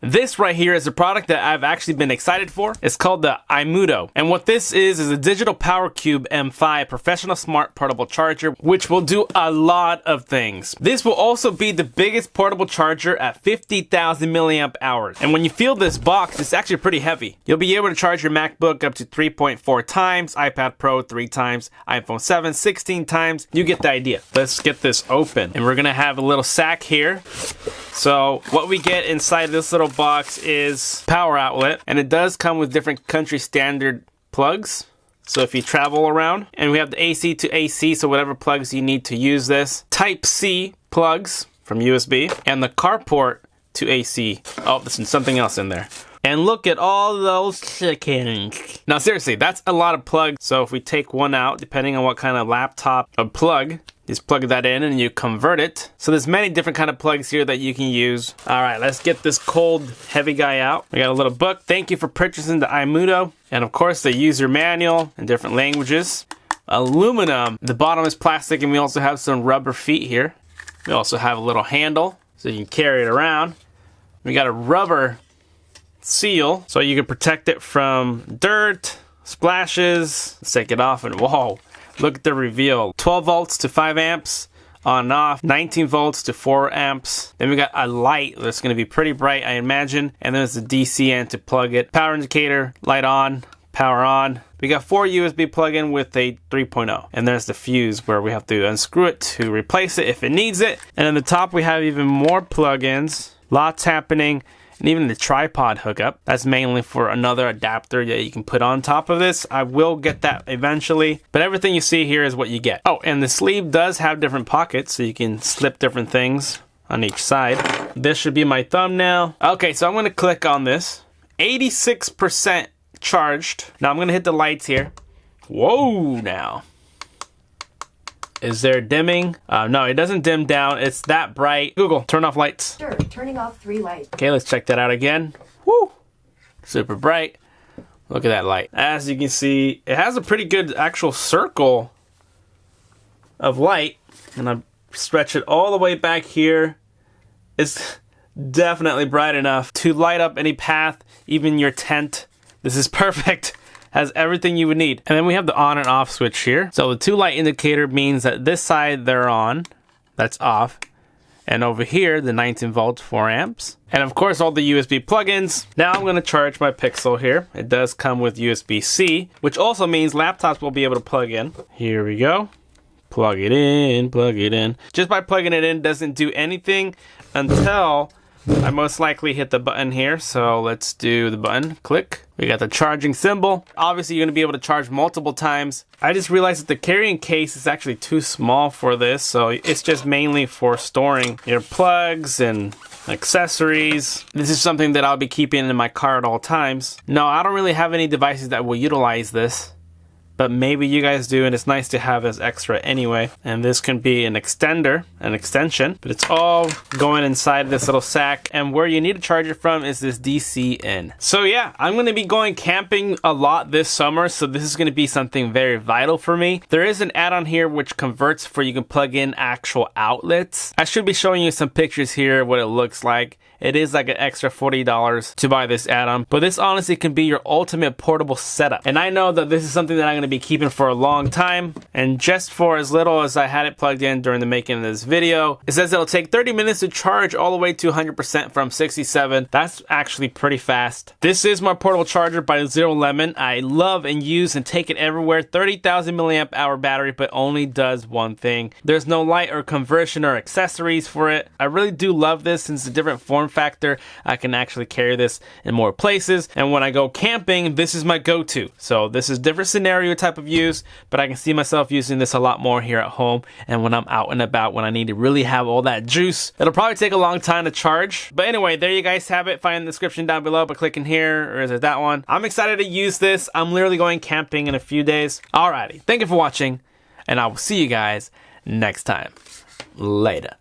This right here is a product that I've actually been excited for. It's called the iMuto. And what this is a digital power cube M5 professional smart portable charger, which will do a lot of things. This will also be the biggest portable charger at 50,000 milliamp hours. And when you feel this box, it's actually pretty heavy. You'll be able to charge your MacBook up to 3.4 times, iPad Pro 3 times, iPhone 7 16 times. You get the idea. Let's get this open. And we're gonna have a little sack here. So what we get inside this little box is power outlet, and it does come with different country standard plugs. So if you travel around, and we have the AC to AC, so whatever plugs you need to use this. Type C plugs from USB, and the car port to AC. Oh, there's something else in there. And look at all those chickens. Now seriously, that's a lot of plugs. So if we take one out, depending on what kind of laptop or plug, just plug that in and you convert it. So there's many different kind of plugs here that you can use. All right, let's get this cold, heavy guy out. We got a little book. Thank you for purchasing the iMuto. And of course, the user manual in different languages. Aluminum. The bottom is plastic, and we also have some rubber feet here. We also have a little handle so you can carry it around. We got a rubber seal so you can protect it from dirt, splashes. Let's take it off and whoa. Look at the reveal. 12 volts to 5 amps on and off, 19 volts to 4 amps. Then we got a light that's going to be pretty bright, I imagine. And there's the DC end to plug it. Power indicator, light on, power on. We got 4 USB plug-in with a 3.0. And there's the fuse where we have to unscrew it to replace it if it needs it. And on the top we have even more plug-ins. Lots happening. And even the tripod hookup, that's mainly for another adapter that you can put on top of this. I will get that eventually, but everything you see here is what you get. Oh, and the sleeve does have different pockets, so you can slip different things on each side. This should be my thumbnail. Okay, so I'm gonna click on this. 86% charged. Now I'm gonna hit the lights here. Whoa, now. Is there dimming? No, it doesn't dim down. It's that bright. Google, turn off lights. Sure, turning off 3 lights. Okay, let's check that out again. Woo! Super bright. Look at that light. As you can see, it has a pretty good actual circle of light. And I stretch it all the way back here. It's definitely bright enough to light up any path, even your tent. This is perfect. Has everything you would need. And then we have the on and off switch here. So the 2 light indicator means that this side they're on, that's off. And over here, the 19 volts, 4 amps. And of course, all the USB plugins. Now I'm gonna charge my Pixel here. It does come with USB-C, which also means laptops will be able to plug in. Here we go. Plug it in, plug it in. Just by plugging it in doesn't do anything until I most likely hit the button here. So let's do the button, click. We got the charging symbol. Obviously you're gonna be able to charge multiple times. I just realized that the carrying case is actually too small for this. So it's just mainly for storing your plugs and accessories. This is something that I'll be keeping in my car at all times. No, I don't really have any devices that will utilize this, but maybe you guys do, and it's nice to have as extra anyway. And this can be an extender, an extension, but it's all going inside this little sack. And where you need to charge it from is this DC in. So yeah, I'm gonna be going camping a lot this summer, so this is gonna be something very vital for me. There is an add-on here which converts for you can plug in actual outlets. I should be showing you some pictures here, what it looks like. It is like an extra $40 to buy this add-on, but this honestly can be your ultimate portable setup. And I know that this is something that I'm gonna be keeping for a long time, and just for as little as I had it plugged in during the making of this video, it says it'll take 30 minutes to charge all the way to 100% from 67. That's actually pretty fast. This is my portable charger by Zero Lemon. I love and use and take it everywhere. 30,000 milliamp hour battery, but only does one thing. There's no light or conversion or accessories for it. I really do love this since the different form factor. I can actually carry this in more places, and when I go camping, this is my go-to. So this is different scenario type of use, but I can see myself using this a lot more here at home and when I'm out and about, when I need to really have all that juice. It'll probably take a long time to charge, but anyway, there you guys have it. Find the description down below by clicking here, or is it that one? I'm excited to use this. I'm literally going camping in a few days. Alrighty, thank you for watching, and I will see you guys next time. Later.